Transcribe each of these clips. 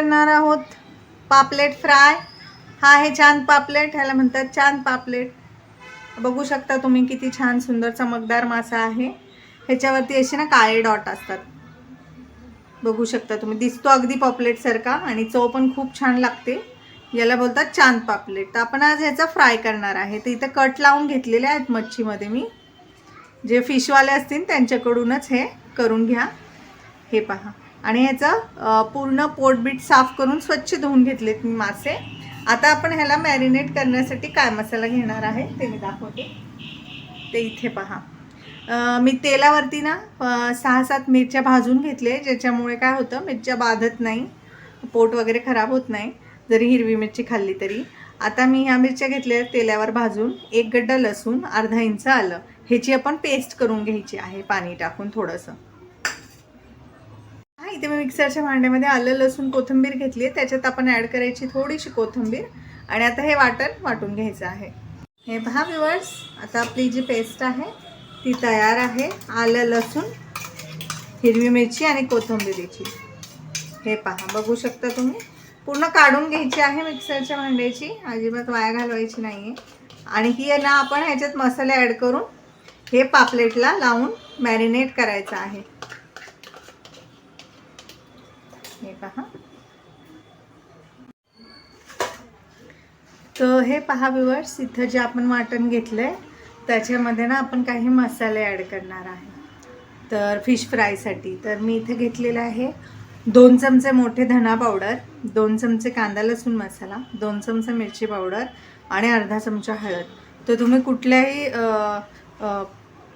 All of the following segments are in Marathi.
करणार आहोत पापलेट फ्राय। हा आहे चांद पापलेट, ह्याला म्हणतात चांद पापलेट। बघू शकता तुम्ही किती छान सुंदर चमकदार मासा आहे। ह्याच्यावरती असे ना काळे डॉट असतात, बघू शकता तुम्ही। दिसतो अगदी पॉपलेट सारखा आणि चव पण खूप छान लागते। याला बोलतात चांद पापलेट। तर आपण आज ह्याचा फ्राय करणार आहे। तर इथे कट लावून घेतलेले आहेत मच्छीमध्ये मी, जे फिशवाले असतील त्यांच्याकडूनच हे करून घ्या। हे पहा, आणि ह्याचा पूर्ण पोटबीट साफ करून स्वच्छ धुवून घेतलेत मी मासे। आता आपण ह्याला मॅरिनेट करण्यासाठी काय मसाला घेणार आहे ते मी दाखवते। ते इथे पहा, मी तेलावरती ना 6-7 मिरच्या भाजून घेतले, ज्याच्यामुळे काय होतं मिरच्या बाधत नाही, पोट वगैरे खराब होत नाही जरी हिरवी मिरची खाल्ली तरी। आता मी ह्या मिरच्या घेतल्या तेलावर भाजून, 1 गड्डा लसूण, अर्धा इंच आलं, ह्याची आपण पेस्ट करून घ्यायची आहे पाणी टाकून थोडंसं। इथे मी मिक्सरच्या भांड्यामध्ये आलं लसूण कोथिंबीर घेतली आहे, त्याच्यात आपण ॲड करायची थोडीशी कोथिंबीर आणि आता हे वाटून घ्यायचं आहे। हे पहा व्ह्यूअर्स, आता आपली जी पेस्ट आहे ती तयार आहे। आलं लसूण, हिरवी मिरची आणि कोथिंबीरीची। हे पहा, बघू शकता तुम्ही। पूर्ण काढून घ्यायची आहे मिक्सरच्या भांड्याची, अजिबात वाया घालवायची नाही आहे। आणि ही आहे ना आपण ह्याच्यात मसाले ॲड करून हे पापलेटला लावून मॅरिनेट करायचं आहे। हे पहा, तर हे पहा व्ह्यूअर्स, इथं जे आपण वाटण घेतलंय त्याच्यामध्ये ना आपण काही मसाले ॲड करणार आहे। तर फिश फ्रायसाठी तर मी इथे घेतलेला आहे 2 चमचे मोठे धना पावडर, 2 चमचे कांदा लसूण मसाला, 2 चमचे मिरची पावडर आणि अर्धा चमचा हळद। तर तुम्ही कुठल्याही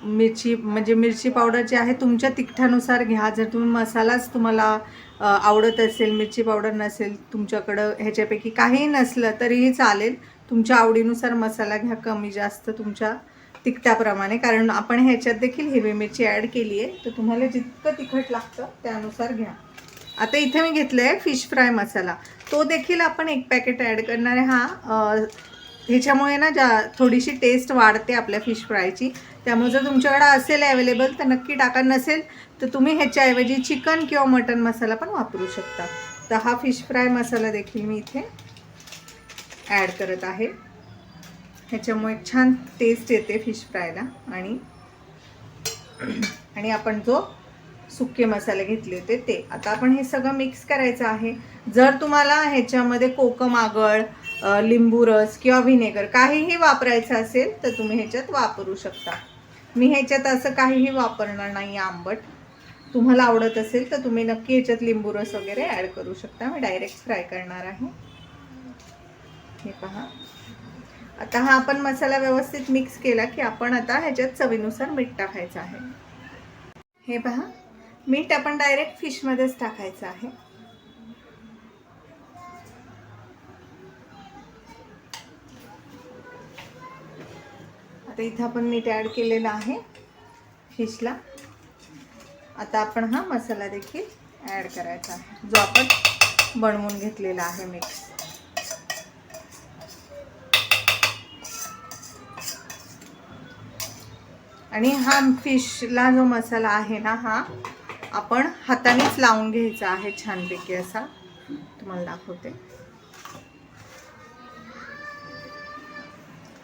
मिरची पावडर जी आहे तुमच्या तिखटानुसार घ्या। जर तुम्ही मसालाच तुम्हाला आवडत असेल, मिरची पावडर नसेल तुमच्याकडं, ह्याच्यापैकी काहीही नसलं तरीही चालेल, तुमच्या आवडीनुसार मसाला घ्या, कमी जास्त तुमच्या तिखटाप्रमाणे, कारण आपण ह्याच्यात देखील हिरवी मिरची ॲड केली आहे, तर तुम्हाला जितकं तिखट लागतं त्यानुसार घ्या। आता इथे मी घेतलं आहे फिश फ्राय मसाला, तो देखील आपण 1 पॅकेट ॲड करणार आहे। हा ह्याच्यामुळे ना थोडीशी टेस्ट वाढते आपल्या फिश फ्रायची, त्यामुळे जर तुमच्याकडे असेल अवेलेबल तर नक्की टाका, नसेल तर तुम्ही ह्याच्याऐवजी चिकन किंवा मटन मसाला पण वापरू शकता। तर हा फिश फ्राय मसाला देखील मी इथे ॲड करत आहे, ह्याच्यामुळे छान टेस्ट येते फिश फ्रायला। आणि आपण जो सुके मसाले घेतले होते ते आता आपण हे सगळं मिक्स करायचं आहे। जर तुम्हाला ह्याच्यामध्ये कोकम आगळ, लिंबू रस किंवा व्हिनेगर काहीही वापरायचं असेल तर तुम्ही ह्याच्यात वापरू शकता। मी ह्याच्यात असं काहीही वापरणार नाही आंबट। तुम्हाला आवडत असेल तर तुम्ही नक्की ह्याच्यात लिंबू रस वगैरे ॲड करू शकता। मी डायरेक्ट फ्राय करणार आहे। हे पहा, आता हा आपण मसाला व्यवस्थित मिक्स केला की आपण आता ह्याच्यात चवीनुसार मीठ टाकायचं आहे। हे पहा, मीठ आपण डायरेक्ट फिशमध्येच टाकायचं आहे। आता इथं आपण मीठ ॲड केलेलं आहे फिशला। आता आपण हा मसाला देखील ॲड करायचा आहे, जो आपण बनवून घेतलेला आहे मिक्स। आणि हा फिशला जो मसाला आहे ना, हा आपण हातानेच लावून घ्यायचा आहे छानपैकी असा। तुम्हाला दाखवते,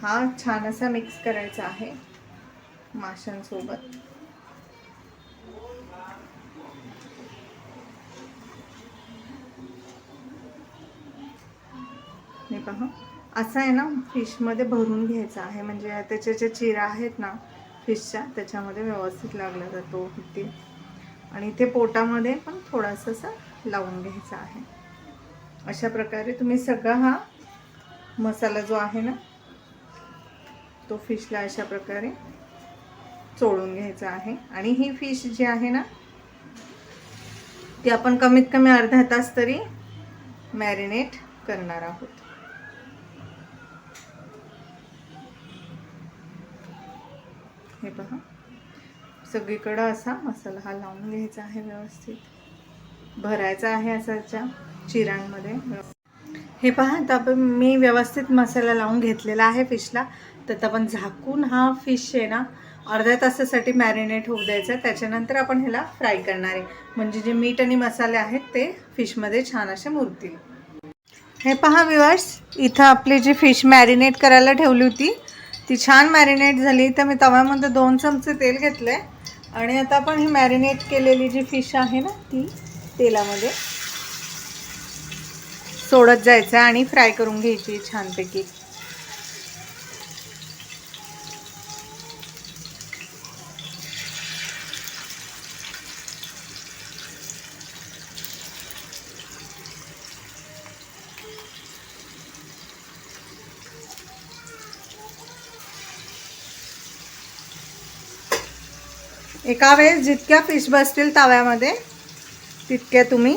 हा छान असा मिक्स करायचा आहे माशांसोबत। हे पहा, असं आहे ना फिशमध्ये भरून घ्यायचं आहे, म्हणजे त्याच्या ज्या चिरा आहेत ना फिशच्या त्याच्यामध्ये व्यवस्थित लागला जातो इथे। आणि इथे पोटामध्ये पण थोडासा असा लावून घ्यायचा आहे। अशा प्रकारे तुम्ही सगळा हा मसाला जो आहे ना तो फिशला अशा प्रकारे चोळून घ्यायचा आहे। आणि ही फिश जी आहे ना ती आपण कमीत कमी अर्धा तास तरी मॅरिनेट करणार आहोत। हे पहा, सगळीकडे असा मसाला हा लावून घ्यायचा आहे, व्यवस्थित भरायचा आहे असाच्या चिरांमध्ये। हे पहा, आता मी व्यवस्थित मसाला लावून घेतलेला आहे फिशला। तर आपण झाकून हा फिश आहे ना अर्ध्या तासासाठी मॅरिनेट होऊ द्यायचं. त्याच्यानंतर आपण ह्याला फ्राय करणार आहे, म्हणजे जे मीठ आणि मसाले आहेत ते फिशमध्ये छान असे मुरतील. हे पहा व्ह्यूअर्स, इथं आपली जी फिश मॅरिनेट करायला ठेवली होती ती छान मॅरिनेट झाली. तर मी तव्यामध्ये 2 चमचे तेल घेतलं आहे आणि आता आपण ही मॅरिनेट केलेली जी फिश आहे ना ती तेलामध्ये सोडत जायचं आणि फ्राय करून घ्यायची छानपैकी. एका वेळेस जितक्या फिश बसतील तव्यामध्ये तितक्या तुम्ही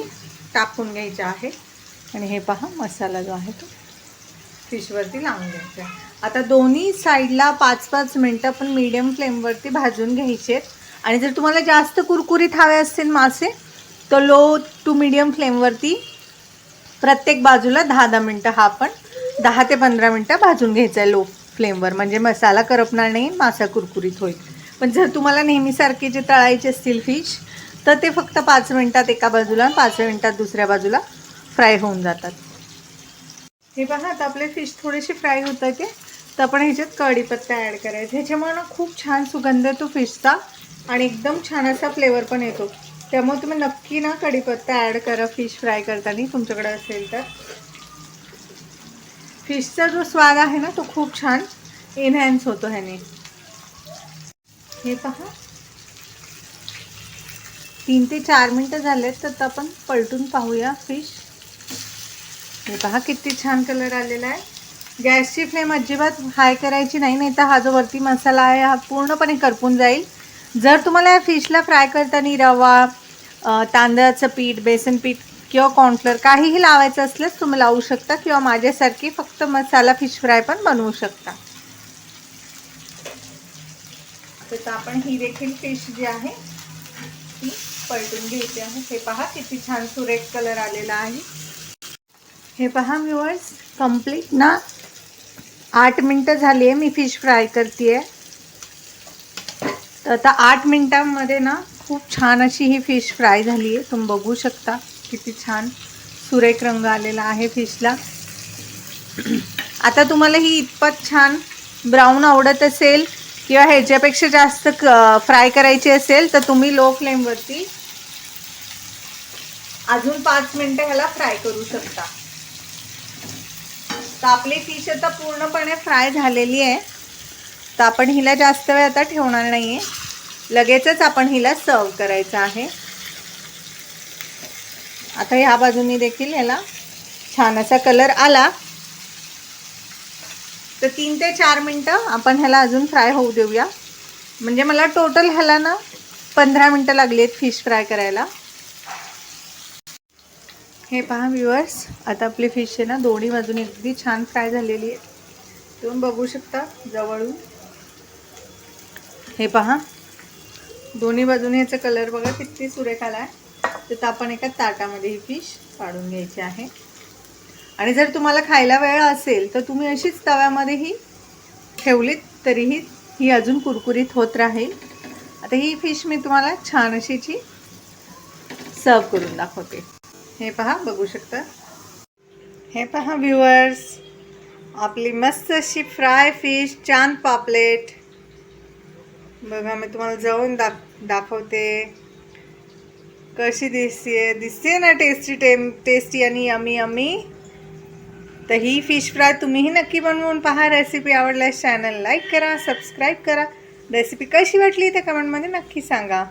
टाकून घ्यायच्या आहे. आणि हे पहा मसाला जो आहे तो फिशवरती लावून घ्यायचा. आता दोन्ही साईडला 5-5 मिनटं पण मीडियम फ्लेमवरती भाजून घ्यायचे. आणि जर तुम्हाला जास्त कुरकुरीत हवे असतील मासे तर लो टू मीडियम फ्लेमवरती प्रत्येक बाजूला 10-10 मिनटं हा पण 10 ते 15 मिनटं भाजून घ्यायचा आहे लो फ्लेमवर, म्हणजे मसाला करपणार नाही, मासा कुरकुरीत होईल. पण जर तुम्हाला नेहमीसारखे जे तळायचे असतील फिश तर ते फक्त 5 मिनटात एका बाजूला 5 मिनटात दुसऱ्या बाजूला फ्राय होऊन जातात. हे पहा आता आपले फिश थोडेसे फ्राय होतात ते, तर आपण ह्याच्यात कढीपत्ता ॲड करायचा. ह्याच्यामुळे ना खूप छान सुगंध येतो फिशचा आणि एकदम छान असा फ्लेवर पण येतो. त्यामुळे तुम्ही नक्की ना कढीपत्ता ॲड करा फिश फ्राय करताना तुमच्याकडे असेल तर. फिशचा जो स्वाद आहे ना तो खूप छान एनहॅन्स होतो ह्याने. हे पहा 3 ते 4 मिनटं झालेत, तर आपण पलटून पाहूया फिश. हे पहा किती छान कलर आलेला आहे. गॅसची फ्लेम अजिबात हाय करायची नाही, नाही तर हा जो वरती मसाला आहे हा पूर्णपणे करपून जाईल. जर तुम्हाला या फिशला फ्राय करताना रवा, तांदळाचं पीठ, बेसन पीठ किंवा कॉर्नफ्लोअर काहीही लावायचं असल्यास तुम्ही लावू शकता, किंवा माझ्यासारखी फक्त मसाला फिश फ्राय पण बनवू शकता. तर आपण ही देखील फिश जी आहे ती पलटून घ्यायची आहे. हे पहा किती छान सुरेख कलर आलेला आहे. हे पहा व्ह्यूअर्स, कंप्लीट ना 8 मिनटं झाली आहे मी फिश फ्राय करते आहे. तर आता 8 मिनटांमध्ये ना खूप छान अशी ही फिश फ्राय झाली आहे. तुम्ही बघू शकता किती छान सुरेख रंग आलेला आहे फिशला. आता तुम्हाला ही इतपत छान ब्राऊन आवडत असेल किंवा ह्याच्यापेक्षा जास्त फ्राय करायची असेल तर तुम्ही लो फ्लेमवरती अजून 5 मिनटं ह्याला फ्राय करू शकता. तर आपली फिश आता पूर्णपणे फ्राय झालेली आहे. तर आपण हिला जास्त वेळ आता ठेवणार नाही आहे, लगेचच आपण हिला सर्व करायचं आहे. आता ह्या बाजूनी देखील याला छान असा कलर आला. तर 3 ते 4 मिनटं आपण ह्याला अजून फ्राय होऊ देऊया. म्हणजे मला टोटल ह्याला ना 15 मिनटं लागली आहेत फिश फ्राय करायला. हे पहा व्ह्यूअर्स, आता आपली फिश आहे ना दोन्ही बाजूने अगदी छान फ्राय झालेली आहे. तुम्ही बघू शकता जवळून. हे पहा दोन्ही बाजूने याचा कलर बघा किती सुरेख आला आहे. तर आपण एका ताटामध्ये ही फिश काढून घ्यायची आहे. आणि जर तुम्हाला खायला वेळ असेल तर तुम्ही अशीच तव्यामध्येही ठेवलीत तरीही ही अजून कुरकुरीत होत राहील. आता ही फिश मी तुम्हाला छान अशीची सर्व करून दाखवते. हे पहा बघू शकता. हे पहा व्ह्यूअर्स, आपली मस्त अशी फ्राय फिश चांद पापलेट बघा. मी तुम्हाला जवळून दाखवते कशी दिसते ना टेस्टी आणि यमी यमी. तर ही फिश फ्राय तुम्हीही नक्की बनवून पहा. रेसिपी आवडल्यास चॅनल लाईक करा, सबस्क्राईब करा. रेसिपी कशी वाटली ते कमेंटमध्ये नक्की सांगा.